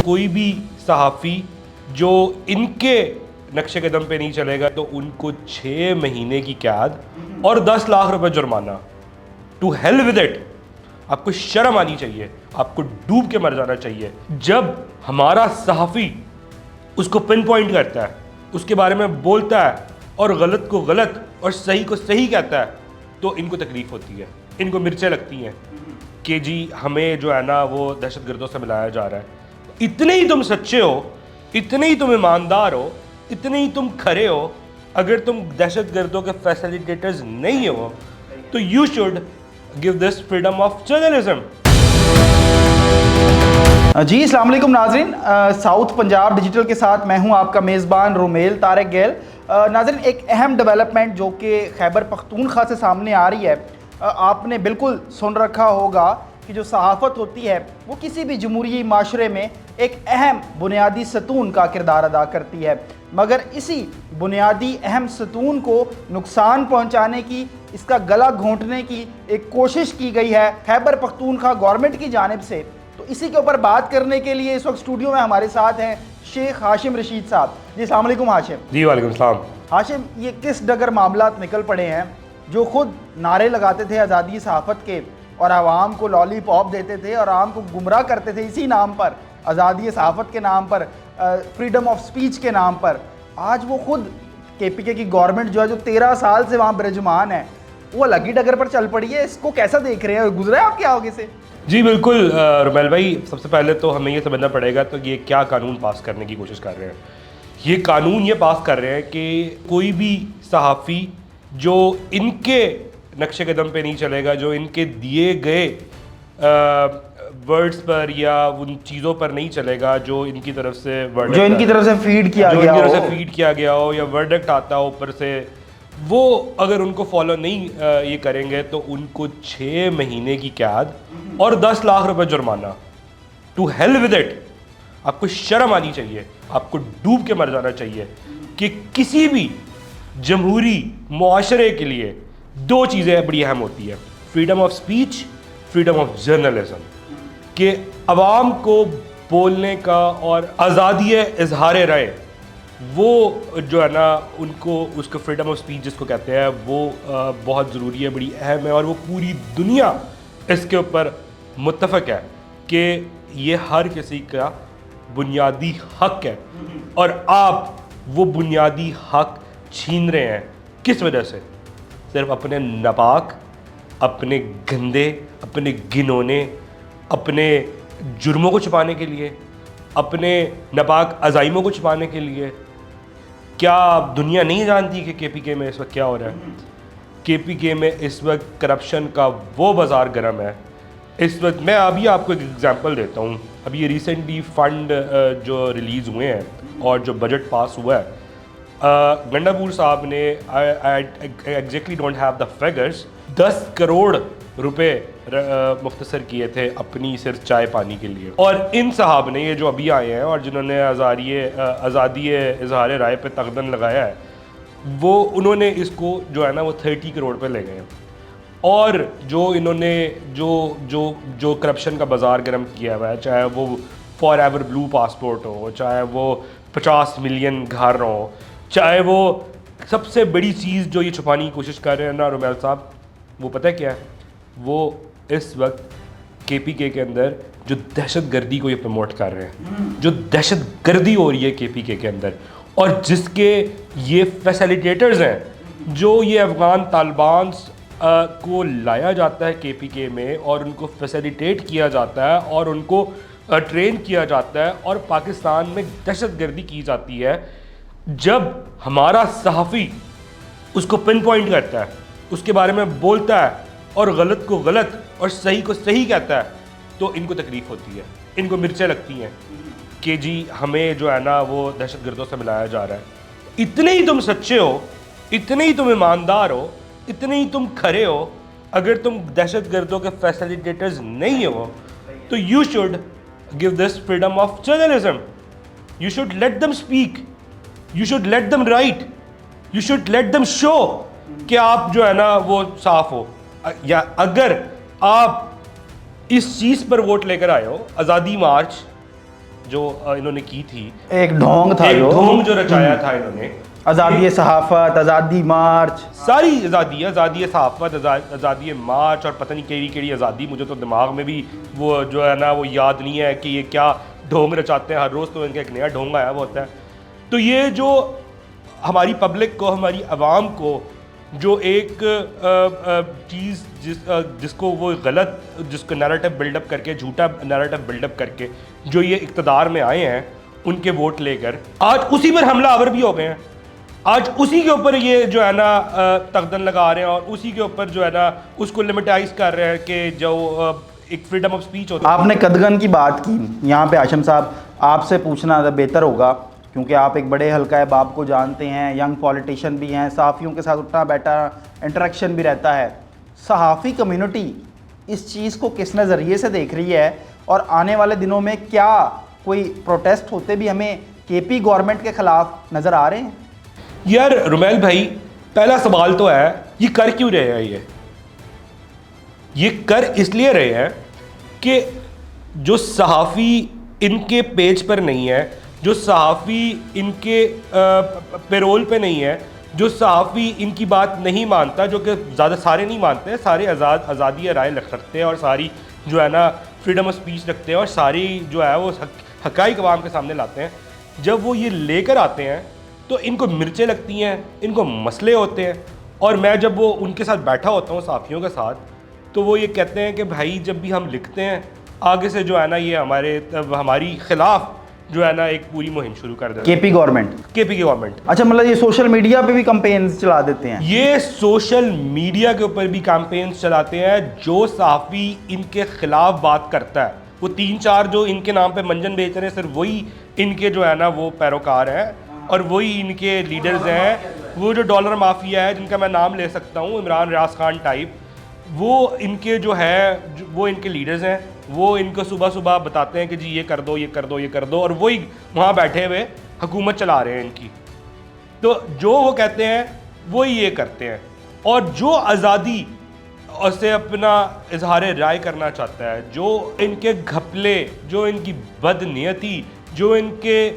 कोई भी सहाफ़ी जो इनके नक्शे कदम पे नहीं चलेगा तो उनको 6 महीने की कैद और 10 लाख रुपए जुर्माना। To hell with it. आपको शर्म आनी चाहिए, आपको डूब के मर जाना चाहिए। जब हमारा सहाफ़ी उसको पिन पॉइंट करता है, उसके बारे में बोलता है और गलत को गलत और सही को सही कहता है तो इनको तकलीफ होती है, इनको मिर्चें लगती हैं कि जी हमें जो है ना वो दहशतगर्दों से मिलाया जा रहा है। इतने ही तुम सच्चे हो, इतने ही तुम ईमानदार हो, इतने ही तुम खरे हो, अगर तुम दहशतगर्दों के फैसिलिटेटर्स नहीं हो तो you should give this freedom of journalism. जी अस्सलाम वालेकुम नाज़रीन, साउथ पंजाब डिजिटल के साथ मैं हूं आपका मेज़बान रोमेल तारिक गैल। नाज़रीन, एक अहम डेवलपमेंट जो कि खैबर पख्तूनख्वा से सामने आ रही है, आपने बिल्कुल सुन रखा होगा कि जो सहाफ़त होती है वो किसी भी जमहूरी माशरे में एक अहम बुनियादी सतून का किरदार अदा करती है, मगर इसी बुनियादी अहम सतून को नुकसान पहुंचाने की, इसका गला घोंटने की एक कोशिश की गई है खैबर पख्तूनख्वा गवर्नमेंट की जानिब से। तो इसी के ऊपर बात करने के लिए इस वक्त स्टूडियो में हमारे साथ हैं शेख हाशिम रशीद साहब। जी अस्सलाम वालेकुम हाशिम। जी वालेकुम सलाम। हाशिम, ये किस डगर मामलात निकल पड़े हैं जो खुद नारे लगाते थे आज़ादी सहाफ़त के और आवाम को लॉलीपॉप देते थे और आवाम को गुमराह करते थे इसी नाम पर, आज़ादी सहाफ़त के नाम पर, फ्रीडम ऑफ स्पीच के नाम पर। आज वो खुद KPK की गवर्नमेंट जो है, जो 13 साल से वहाँ बिराजमान है, वो अलग ही डगर पर चल पड़ी है। इसको कैसा देख रहे हैं, गुजरा है आपके आगे से? जी बिल्कुल रुमेल भाई, सबसे पहले तो हमें ये समझना पड़ेगा तो ये क्या कानून पास करने की कोशिश कर रहे हैं। ये कानून ये पास कर रहे हैं कि कोई भी सहाफ़ी जो इनके नक्शे कदम पे नहीं चलेगा, जो इनके दिए गए वर्ड्स पर या उन चीज़ों पर नहीं चलेगा जो इनकी तरफ से जो इनकी तरफ से फीड किया गया हो या वर्डिक्ट आता हो ऊपर से, वो अगर उनको फॉलो नहीं ये करेंगे तो उनको 6 महीने की कैद और 10 लाख रुपए जुर्माना। To hell with it. आपको शर्म आनी चाहिए, आपको डूब के मर जाना चाहिए कि किसी भी जमहूरी मुआशरे के लिए 2 चीज़ें बड़ी अहम होती है, freedom of speech, freedom of journalism. कि अवाम को बोलने का और आज़ादी इजहार राय, वो जो है ना उनको उसको फ्रीडम ऑफ स्पीच जिसको कहते हैं वो बहुत ज़रूरी है, बड़ी अहम है। और वो पूरी दुनिया इसके ऊपर मुत्तफ़क़ है कि ये हर किसी का बुनियादी हक़ है और आप वो बुनियादी हक़ छीन रहे हैं। किस वजह से? सिर्फ अपने नापाक, अपने गंदे, अपने घिनौने, अपने जुर्मों को छुपाने के लिए, अपने नापाक अज़ाइमों को छुपाने के लिए। क्या दुनिया नहीं जानती कि KPK में इस वक्त क्या हो रहा है? KPK में इस वक्त करप्शन का वो बाज़ार गर्म है। इस वक्त मैं अभी आपको एक एग्जांपल देता हूँ। अभी ये रिसेंटली फंड जो रिलीज़ हुए हैं और जो बजट पास हुआ है, गंडापुर साहब ने, आई exactly don't have the figures, 10 crore रुपए मुख्तसर किए थे अपनी सिर्फ चाय पानी के लिए। और इन साहब ने, ये जो अभी आए हैं और जिन्होंने आज़ादी इजहार राय पे तगदन लगाया है, वो उन्होंने इसको जो है ना वो 30 करोड़ पे ले गए हैं। और जो इन्होंने जो करप्शन का बाज़ार गर्म किया हुआ है, चाहे वो फॉर एवर ब्लू पासपोर्ट हो, चाहे वो 50 मिलियन घर हो, चाहे वो सबसे बड़ी चीज़ जो ये छुपाने की कोशिश कर रहे हैं ना रुमेल साहब, वो पता है क्या है? वो इस वक्त KPK के अंदर जो दहशतगर्दी को ये प्रमोट कर रहे हैं, जो दहशतगर्दी हो रही है KPK के अंदर, और जिसके ये फैसिलिटेटर्स हैं, जो ये अफ़गान तालिबान को लाया जाता है KPK में और उनको फैसिलिटेट किया जाता है और उनको ट्रेन किया जाता है और पाकिस्तान में दहशतगर्दी की जाती है। जब हमारा सहाफ़ी उसको पिन पॉइंट करता है, उसके बारे में बोलता है और गलत को गलत और सही को सही कहता है तो इनको तकलीफ़ होती है, इनको मिर्चें लगती हैं कि जी हमें जो है ना वो दहशतगर्दों से मिलाया जा रहा है। इतने ही तुम सच्चे हो, इतने ही तुम ईमानदार हो, इतने ही तुम खरे हो, अगर तुम दहशतगर्दों के फैसिलिटेटर्स नहीं हो तो you should give this freedom of journalism. You should let them speak, you should let them right, you should let them show कि आप जो है ना वो साफ हो। या अगर आप इस चीज़ पर वोट लेकर आए हो, आज़ादी मार्च जो इन्होंने की थी, एक ढोंग था, एक ढोंग जो रचाया था इन्होंने, आज़ादी सहाफ़त, आज़ादी मार्च, सारी आज़ादी सहाफ़त, आज़ादी मार्च और पता नहीं केड़ी केड़ी आज़ादी, मुझे तो दिमाग में भी वो जो है ना वो याद नहीं है कि ये क्या ढोंग रचाते हैं। हर रोज़ तो इनका एक नया ढोंग आया हुआ होता है। तो ये जो हमारी पब्लिक को, हमारी आवाम को जो एक चीज़ जिसको वो गलत, जिसको नैरेटिव बिल्डअप करके, झूठा नैरेटिव बिल्डअप करके जो ये इक़्तिदार में आए हैं, उनके वोट लेकर आज उसी पर हमलावर भी हो गए हैं। आज उसी के ऊपर ये जो है ना तगदन लगा रहे हैं और उसी के ऊपर जो है ना उसको लिमिटाइज कर रहे हैं कि जो एक फ्रीडम ऑफ स्पीच होता है। आपने कदगन की बात की, यहाँ पे हाशिम साहब आपसे पूछना बेहतर होगा क्योंकि आप एक बड़े हल्का बाब को जानते हैं, यंग पॉलिटिशियन भी हैं, सहाफ़ियों के साथ उठना बैठा इंटरेक्शन भी रहता है। सहाफ़ी कम्युनिटी इस चीज़ को किस नज़रिए से देख रही है और आने वाले दिनों में क्या कोई प्रोटेस्ट होते भी हमें केपी गवर्नमेंट के ख़िलाफ़ नज़र आ रहे हैं? यार रुमैल भाई, पहला सवाल तो है ये कर क्यों रहे हैं? ये कर इसलिए रहे हैं कि जो सहाफ़ी इनके पेज पर नहीं है, जो सहाफ़ी इनके पेरोल पे नहीं है, जो सहाफ़ी इनकी बात नहीं मानता, जो कि ज़्यादा सारे नहीं मानते, सारे आज़ादी राय रखते हैं और सारी जो है ना फ्रीडम ऑफ स्पीच रखते हैं और सारी जो है वो हक़ाइक़ अवाम के सामने लाते हैं। जब वो ये लेकर आते हैं तो इनको मिर्चें लगती हैं, इनको मसले होते हैं। और मैं जब वो उनके साथ बैठा होता हूँ सहाफ़ियों के साथ, तो वो ये कहते हैं कि भाई जब भी हम लिखते हैं आगे से जो है ना ये हमारी ख़िलाफ़ जो है ना एक पूरी मुहिम शुरू कर देते हैं। केपी की गवर्नमेंट। अच्छा, मतलब ये सोशल मीडिया पे भी कैंपेन्स चला देते हैं? ये सोशल मीडिया के ऊपर भी कैंपेन्स चलाते हैं। जो सहाफ़ी इनके ख़िलाफ़ बात करता है, वो 3-4 जो इनके नाम पे मंजन बेच रहे हैं, सिर्फ वही इनके जो है ना वो पैरोकार हैं और वही इनके लीडर्स हैं। वो जो डॉलर माफिया है जिनका मैं नाम ले सकता हूँ, इमरान रियाज खान टाइप, वो इनके जो है वो इनके लीडर्स हैं। वो इनको सुबह सुबह बताते हैं कि जी ये कर दो, ये कर दो, ये कर दो, और वही वहाँ बैठे हुए हुकूमत चला रहे हैं इनकी। तो जो वो कहते हैं वही ये करते हैं। और जो आज़ादी से अपना इजहार राय करना चाहता है, जो इनके घपले, जो इनकी बदनीयती, जो इनके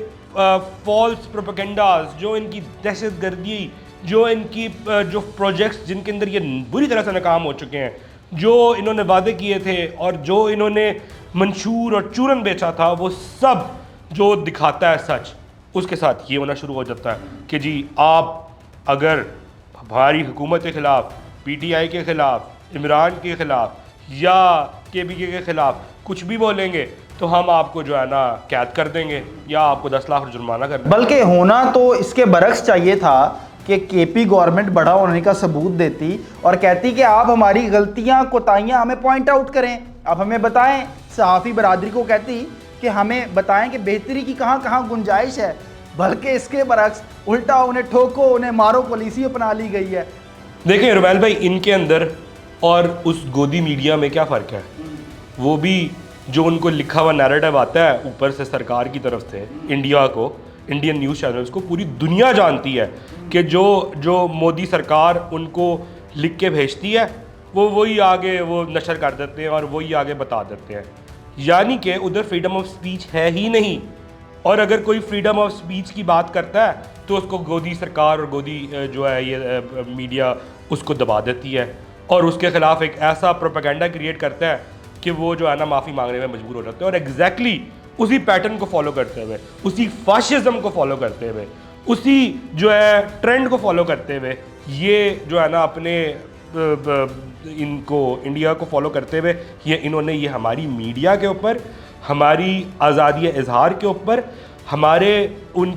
फॉल्स प्रोपेगेंडाज, जो इनकी दहशतगर्दी, जो इनकी जो प्रोजेक्ट्स जिनके अंदर ये बुरी तरह से नाकाम हो चुके हैं, जो इन्होंने वादे किए थे और जो इन्होंने मंशूर और चूरन बेचा था, वो सब जो दिखाता है सच, उसके साथ ये होना शुरू हो जाता है कि जी आप अगर हमारी हुकूमत के ख़िलाफ़, PTI के ख़िलाफ़, इमरान के ख़िलाफ़ या KPK के ख़िलाफ़ कुछ भी बोलेंगे तो हम आपको जो है ना कैद कर देंगे या आपको 10 लाख जुर्माना कर देंगे। बल्कि होना तो इसके बरक्स चाहिए था कि केपी गवर्नमेंट बड़ा होने का सबूत देती और कहती कि आप हमारी गलतियां, कोताहियां हमें पॉइंट आउट करें, आप हमें बताएं। सहाफ़ी बरादरी को कहती कि हमें बताएं कि बेहतरी की कहाँ कहाँ गुंजाइश है। बल्कि इसके बरक्स उल्टा उन्हें ठोको, उन्हें मारो पॉलिसी अपना ली गई है। देखें रुमैल भाई, इनके अंदर और उस गोदी मीडिया में क्या फ़र्क है? वो भी जो उनको लिखा हुआ नैरेटिव आता है ऊपर से सरकार की तरफ से, इंडिया को, इंडियन न्यूज़ चैनल्स को पूरी दुनिया जानती है कि जो मोदी सरकार उनको लिख के भेजती है वो वही आगे वो नशर कर देते हैं और वही आगे बता देते हैं। यानी कि उधर फ्रीडम ऑफ स्पीच है ही नहीं। और अगर कोई फ्रीडम ऑफ स्पीच की बात करता है तो उसको गोदी सरकार और गोदी जो है ये मीडिया उसको दबा देती है और उसके ख़िलाफ़ एक ऐसा प्रोपेगेंडा क्रिएट करता है कि वो जो है ना माफ़ी मांगने में मजबूर हो जाते हैं। और एग्जैक्टली उसी पैटर्न को फॉलो करते हुए, उसी फाशिज्म को फॉलो करते हुए, उसी जो है ट्रेंड को फॉलो करते हुए ये जो है ना अपने इनको इंडिया को फॉलो करते हुए इन्होंने ये हमारी मीडिया के ऊपर, हमारी आज़ादी इजहार के ऊपर, हमारे उन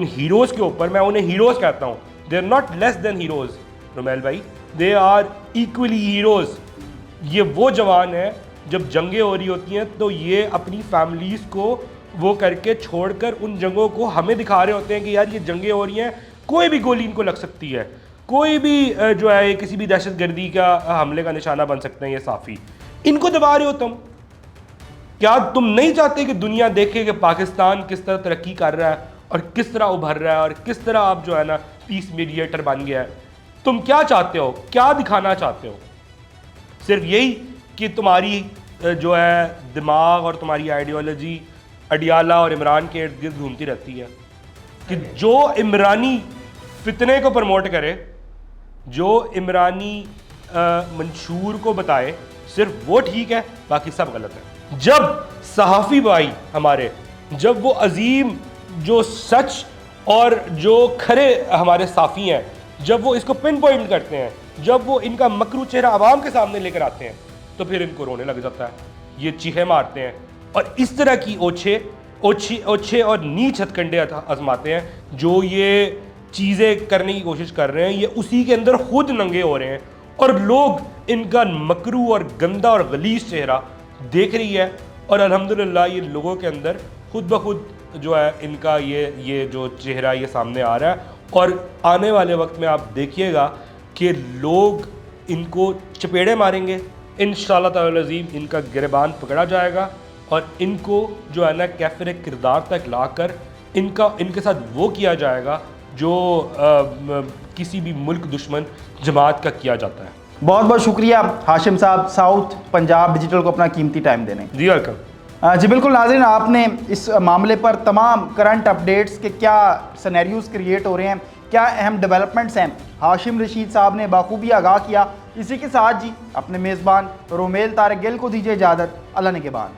हीरोज़ के ऊपर, मैं उन्हें हीरोज़ कहता हूँ, they are not less than heroes Rumail भाई, दे आर इक्वली हीरोज़। ये वो जवान है जब जंगें हो रही होती हैं तो ये अपनी फैमिलीज़ को वो करके छोड़कर उन जंगों को हमें दिखा रहे होते हैं कि यार ये जंगें हो रही हैं, कोई भी गोली इनको लग सकती है, कोई भी जो है किसी भी दहशतगर्दी का हमले का निशाना बन सकते हैं ये साफ़ी। इनको दबा रहे हो तुम। क्या तुम नहीं चाहते कि दुनिया देखे कि पाकिस्तान किस तरह तरक्की कर रहा है और किस तरह उभर रहा है और किस तरह आप जो है ना पीस मीडिएटर बन गया है? तुम क्या चाहते हो, क्या दिखाना चाहते हो? सिर्फ यही कि तुम्हारी जो है दिमाग और तुम्हारी आइडियोलॉजी अडियाला और इमरान के इर्द गिर्द घूमती रहती है कि जो इमरानी फितने को प्रमोट करे, जो इमरानी मंशूर को बताए, सिर्फ वो ठीक है, बाकी सब गलत है। जब सहाफ़ी भाई हमारे, जब वो अजीम जो सच और जो खरे हमारे साफ़ी हैं, जब वो इसको पिन पॉइंट करते हैं, जब वो इनका मकरू चेहरा आवाम के सामने लेकर आते हैं, तो फिर इनको रोने लग जाता है, ये चीखें मारते हैं और इस तरह की ओछे और नीच हथकंडे आजमाते हैं। जो ये चीज़ें करने की कोशिश कर रहे हैं, ये उसी के अंदर खुद नंगे हो रहे हैं और लोग इनका मकरू और गंदा और गलीज चेहरा देख रही है। और अल्हम्दुलिल्लाह ये लोगों के अंदर खुद ब खुद जो है इनका ये जो चेहरा ये सामने आ रहा है। और आने वाले वक्त में आप देखिएगा कि लोग इनको चपेड़े मारेंगे, इंशाअल्लाह ताला अज़ीम इनका गिरबान पकड़ा जाएगा और इनको जो है ना कैफ़िर किरदार तक लाकर इनके साथ वो किया जाएगा जो किसी भी मुल्क दुश्मन जमात का किया जाता है। बहुत बहुत शुक्रिया हाशिम साहब, साउथ पंजाब डिजिटल को अपना कीमती टाइम देने। जी वेलकम। जी बिल्कुल नाज़रीन, आपने इस मामले पर तमाम करंट अपडेट्स के क्या सिनेरियोज़ क्रिएट हो रहे हैं, क्या अहम डेवलपमेंट्स हैं, हाशिम रशीद साहब ने बाखूबी आगाह किया। इसी के साथ जी अपने मेज़बान रोमेल तारिक गिल को दीजिए इजाज़त। अल्लाह ने के बाद।